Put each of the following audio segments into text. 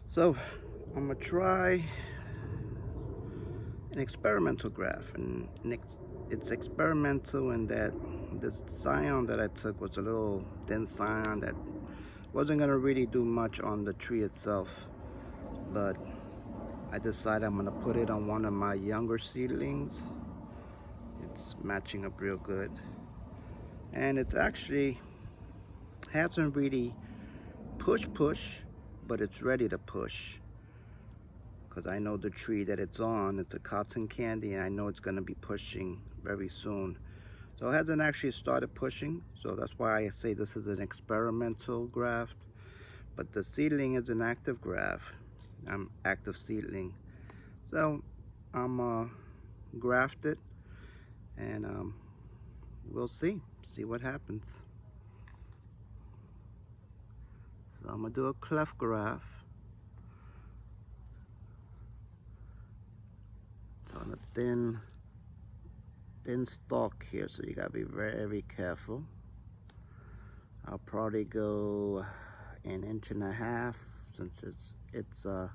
So I'm gonna try an experimental graph, and it's experimental in that this Scion that I took was a little thin Scion that wasn't gonna really do much on the tree itself, but I decided I'm gonna put it on one of my younger seedlings. It's matching up real good, and it's actually hasn't really push, but it's ready to push. Because I know the tree that it's on, it's a cotton candy, and I know it's going to be pushing very soon. So it hasn't actually started pushing, so that's why I say this is an experimental graft. But the seedling is an active graft, active seedling. So I'm graft it, and we'll see what happens. So I'm gonna do a cleft graft. It's on a thin stalk here, so you gotta be very careful. I'll probably go an inch and a half since it's a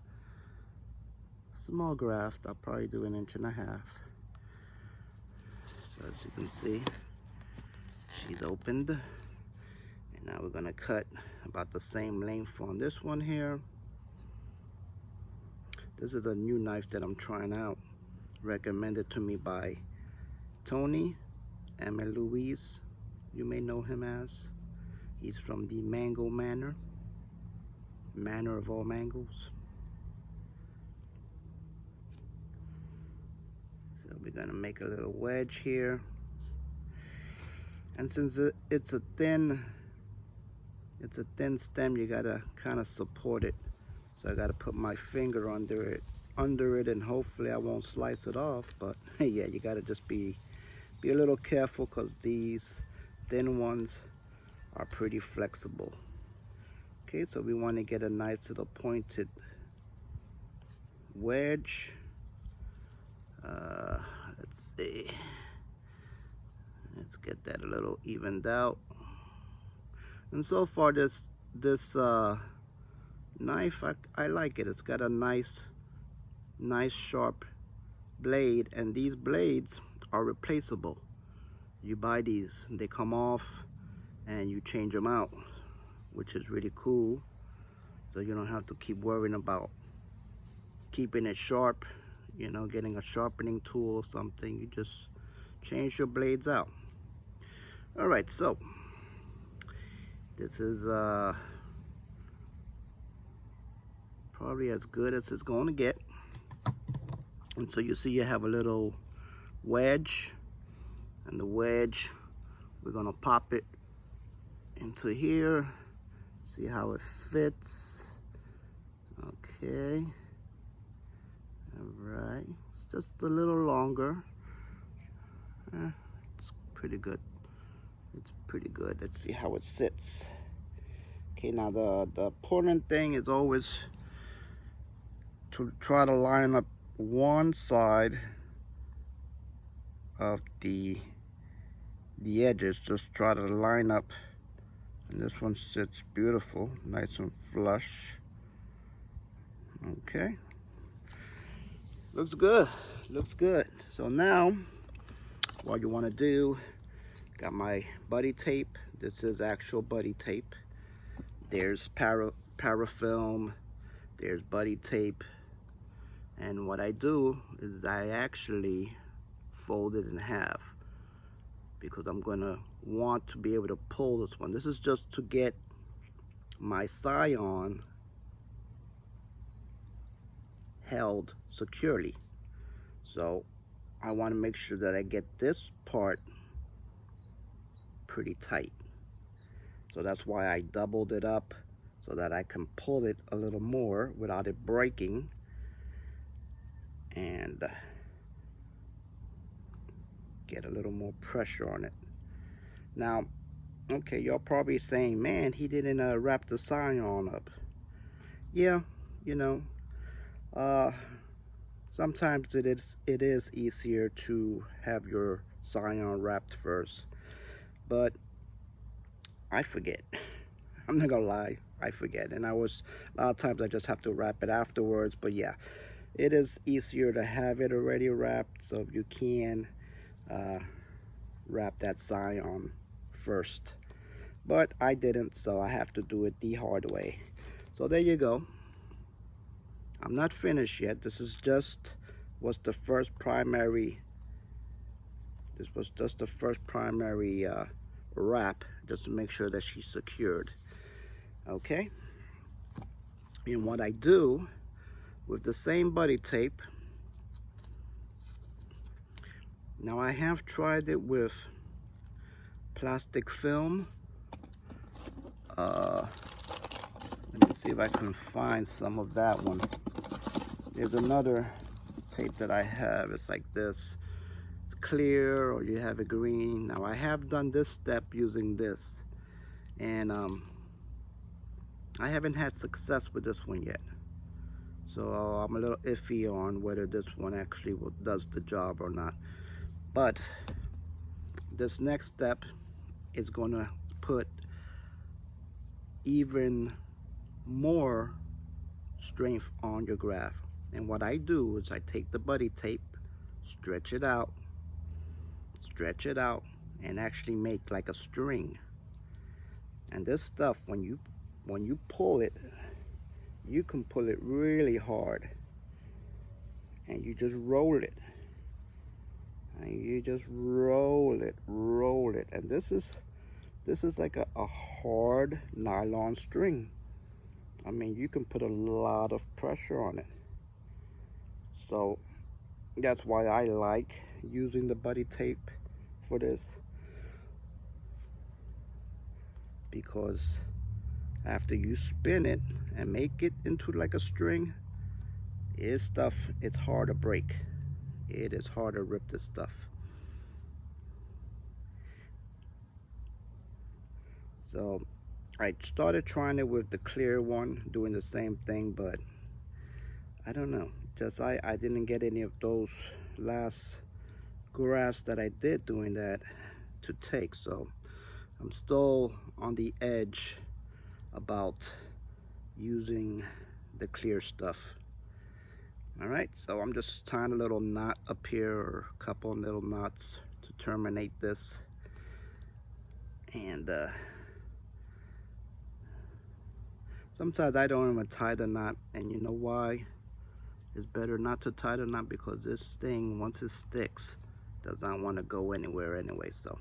small graft. I'll probably do an inch and a half. So as you can see, she's opened, and now we're gonna cut about the same length on this one here. This is a new knife that I'm trying out, recommended to me by Tony and Louise. You may know him as. He's from the Mango Manor of all mangoes. So we're gonna make a little wedge here, and since it's a thin stem, you gotta kind of support it. So I gotta put my finger under it, and hopefully I won't slice it off. But yeah, you gotta just be a little careful, because these thin ones are pretty flexible. Okay, so we want to get a nice little pointed wedge. Let's see. Let's get that a little evened out. And so far, this knife, I like it. It's got a nice sharp blade, and these blades are replaceable. You buy these, they come off, and you change them out, which is really cool. So you don't have to keep worrying about keeping it sharp, you know, getting a sharpening tool or something. You just change your blades out. All right, so this is probably as good as it's going to get. And so you see you have a little wedge, and the wedge, we're gonna pop it into here, see how it fits. Okay, all right, it's just a little longer. It's pretty good. Let's see how it sits. Okay, now the important thing is always to try to line up one side of the edges. Just try to line up, and this one sits beautiful, nice and flush. Okay, looks good. So now what you want to do, got my buddy tape. This is actual buddy tape. There's parafilm, there's buddy tape, and what I do is I actually fold it in half, because I'm gonna want to be able to pull this one. This is just to get my Scion held securely. So I want to make sure that I get this part pretty tight. So that's why I doubled it up, so that I can pull it a little more without it breaking, and get a little more pressure on it. Now, okay, you're probably saying, man, he didn't wrap the Scion up. Yeah, you know, sometimes it is easier to have your Scion wrapped first, but I forget. I'm not gonna lie, I forget. And a lot of times I just have to wrap it afterwards. But yeah, it is easier to have it already wrapped, so if you can wrap that Scion first. But I didn't, so I have to do it the hard way. So there you go. I'm not finished yet. This is just was the first primary. This was just the first primary wrap, just to make sure that she's secured. Okay. And what I do with the same buddy tape. Now I have tried it with plastic film. Let me see if I can find some of that one. There's another tape that I have. It's like this. It's clear, or you have it green. Now I have done this step using this, and I haven't had success with this one yet. So I'm a little iffy on whether this one actually does the job or not. But this next step is going to put even more strength on your graph. And what I do is I take the buddy tape, stretch it out, and actually make like a string. And this stuff, when you pull it, you can pull it really hard, and you just roll it, and you just roll it, and this is like a hard nylon string. I mean, you can put a lot of pressure on it. So that's why I like using the buddy tape for this, because after you spin it and make it into like a string, it's hard to break. It is hard to rip this stuff. So I started trying it with the clear one, doing the same thing, but I don't know. Just I didn't get any of those last graphs that I did doing that to take. So I'm still on the edge about using the clear stuff. All right, so I'm just tying a little knot up here, or a couple of little knots to terminate this. And sometimes I don't even tie the knot, and you know why? It's better not to tie the knot, because this thing, once it sticks, does not want to go anywhere anyway. So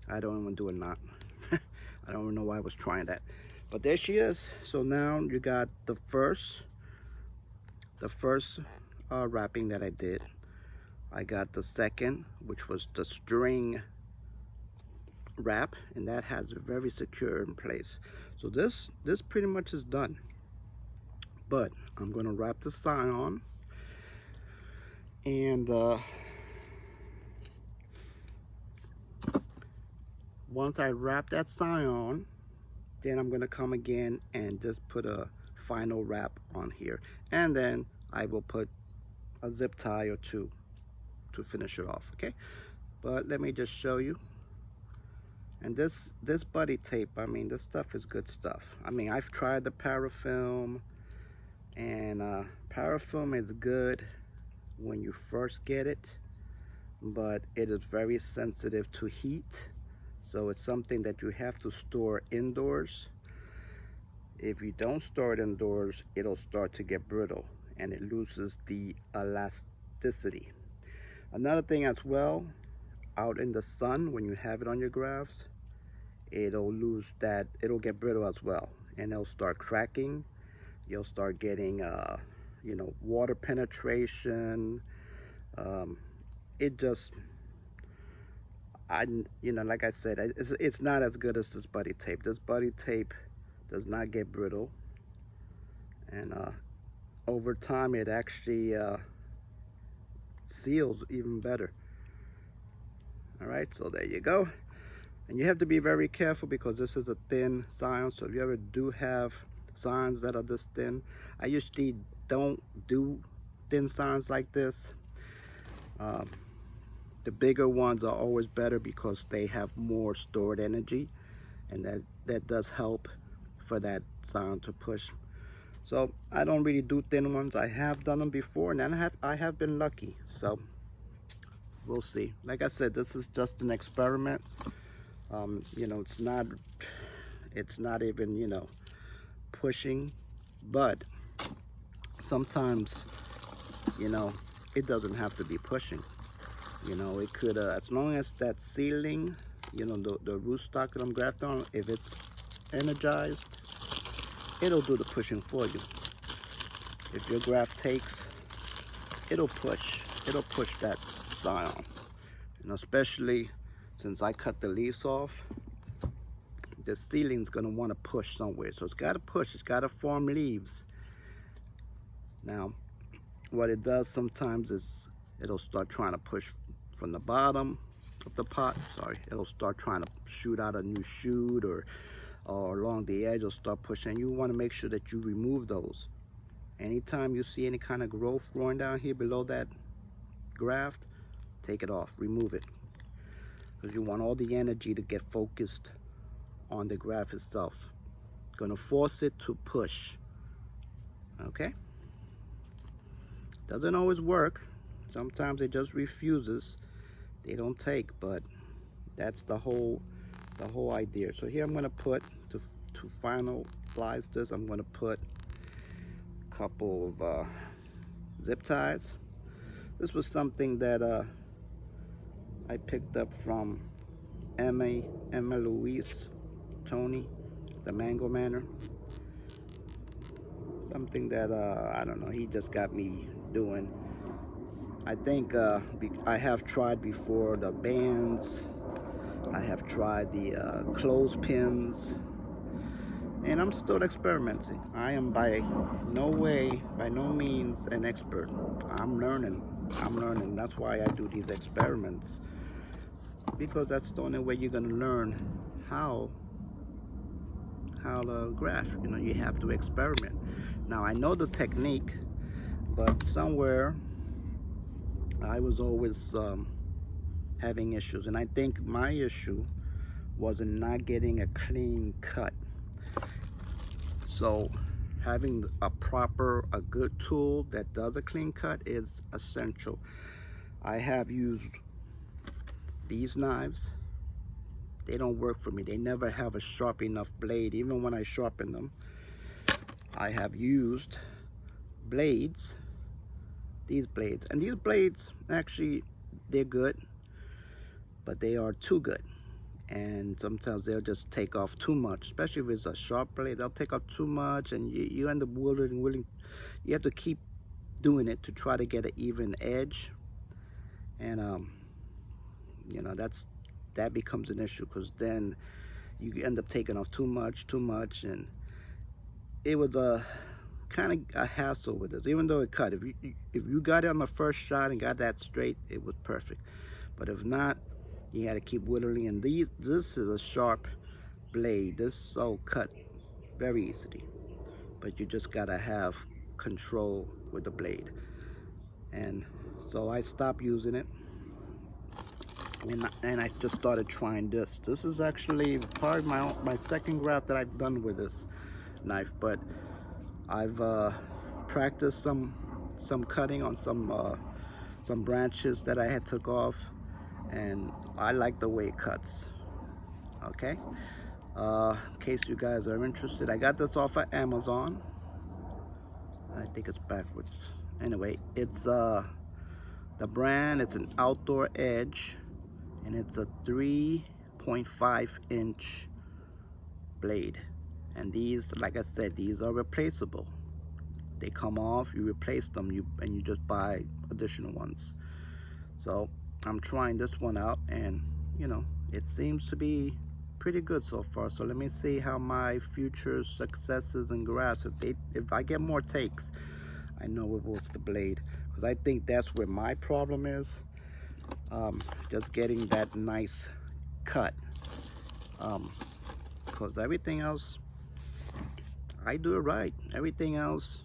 I don't even do a knot. I don't even know why I was trying that, but there she is. So now you got the first wrapping that I did. I got the second, which was the string wrap, and that has it very secure in place. So this pretty much is done. But I'm gonna wrap the Scion, and once I wrap that Scion, then I'm gonna come again and just put a final wrap on here, and then I will put a zip tie or two to finish it off. Okay, but let me just show you. And this buddy tape, I mean, this stuff is good stuff. I mean, I've tried the parafilm, and parafilm is good when you first get it, but it is very sensitive to heat. So it's something that you have to store indoors. If you don't store it indoors, it'll start to get brittle, and it loses the elasticity. Another thing as well, out in the sun, when you have it on your graphs, it'll get brittle as well, and it'll start cracking. You'll start getting you know, water penetration. It just, you know, like I said, it's not as good as this buddy tape. This buddy tape does not get brittle, and over time it actually seals even better. All right, so there you go. And you have to be very careful, because this is a thin Scion. So if you ever do have Scions that are this thin, I usually don't do thin Scions like this. The bigger ones are always better, because they have more stored energy, and that does help for that Scion to push. So I don't really do thin ones. I have done them before, and I have been lucky. So we'll see. Like I said, this is just an experiment. You know, it's not even, you know, pushing, but sometimes, you know, it doesn't have to be pushing. You know, it could, as long as that ceiling, you know, the rootstock that I'm grafting on, if it's energized, it'll do the pushing for you. If your graft takes, it'll push that Scion. And especially since I cut the leaves off, the ceiling's gonna wanna push somewhere. So it's gotta push, it's gotta form leaves. Now, what it does sometimes is it'll start trying to push from the bottom of the pot. Sorry, it'll start trying to shoot out a new shoot, or along the edge it'll start pushing. You want to make sure that you remove those. Anytime you see any kind of growth growing down here below that graft, take it off, remove it, because you want all the energy to get focused on the graft itself. Gonna force it to push. Okay, doesn't always work. Sometimes it just refuses, they don't take, but that's the whole idea. So here I'm going to put, to finalize this, I'm going to put a couple of zip ties. This was something that I picked up from Emma Louise Tony, the Mango Manor. Something that I don't know, he just got me doing. I think I have tried before the bands, I have tried the clothespins, and I'm still experimenting. I am by no means an expert. I'm learning. That's why I do these experiments, because that's the only way you're gonna learn how to graft. You know, you have to experiment. Now I know the technique, but somewhere I was always having issues, and I think my issue was in not getting a clean cut. So having a good tool that does a clean cut is essential. I have used these knives. They don't work for me. They never have a sharp enough blade, even when I sharpen them. I have used blades, these blades, and these blades actually, they're good, but they are too good. And sometimes they'll just take off too much, especially if it's a sharp blade. They'll take off too much, and you end up willing. You have to keep doing it to try to get an even edge, and you know, that becomes an issue, because then you end up taking off too much, and it was a kind of a hassle with this. Even though it cut, if you got it on the first shot and got that straight, it was perfect. But if not, you got to keep whittling. And this is a sharp blade. This will cut very easily, but you just gotta have control with the blade. And so I stopped using it, and I just started trying this. This is actually probably my second graft that I've done with this knife, but I've practiced some cutting on some branches that I had took off, and I like the way it cuts. Okay, in case you guys are interested, I got this off of Amazon. I think it's backwards. Anyway, it's the brand, it's an Outdoor Edge, and it's a 3.5-inch blade. And these, like I said, these are replaceable. They come off, you replace them, and you just buy additional ones. So I'm trying this one out, and you know, it seems to be pretty good so far. So let me see how my future successes and grafts, if I get more takes, I know it was the blade, because I think that's where my problem is. Just getting that nice cut, because everything else I do it right. Everything else,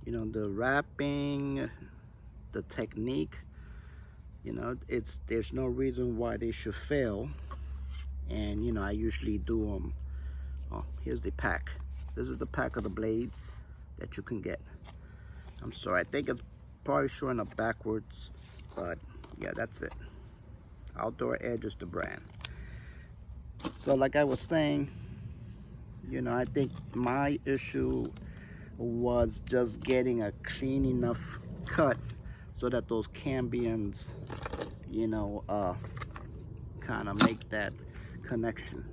you know, the wrapping, the technique, you know, there's no reason why they should fail. And you know, I usually do them Oh, here's the pack. This is the pack of the blades that you can get. I'm sorry, I think it's probably showing up backwards, but yeah, that's it. Outdoor Edge is the brand. So like I was saying, you know, I think my issue was just getting a clean enough cut so that those cambions, you know, kind of make that connection.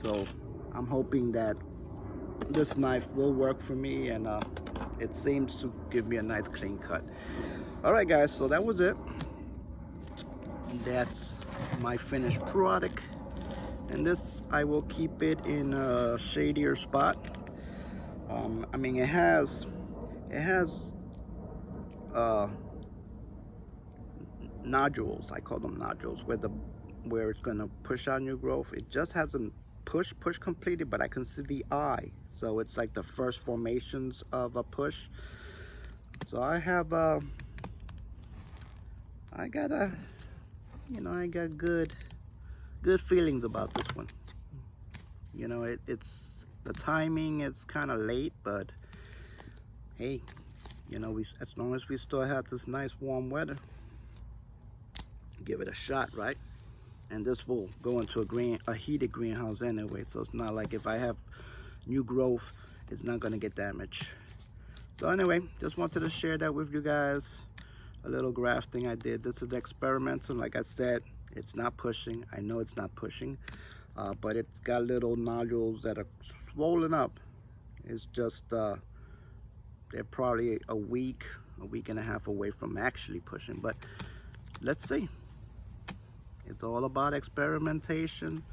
So I'm hoping that this knife will work for me, and it seems to give me a nice clean cut. All right guys, so that was it. That's my finished product, and this I will keep it in a shadier spot. I mean, it has nodules, I call them nodules, where it's gonna push out new growth. It just hasn't push completed, but I can see the eye, so it's like the first formations of a push. So I have I got good feelings about this one. You know, it's the timing is kind of late, but hey, you know, as long as we still have this nice warm weather, give it a shot, right? And this will go into a heated greenhouse anyway, so it's not like if I have new growth, it's not gonna get damaged. So anyway, just wanted to share that with you guys. A little grafting I did. This is experimental. Like I said, it's not pushing. I know it's not pushing, but it's got little nodules that are swollen up. It's just they're probably a week and a half away from actually pushing, but let's see. It's all about experimentation,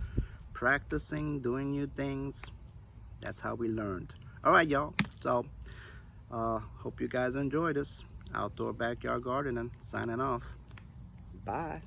practicing, doing new things. That's how we learned. All right, y'all. So hope you guys enjoy this outdoor backyard gardening. Signing off. Bye.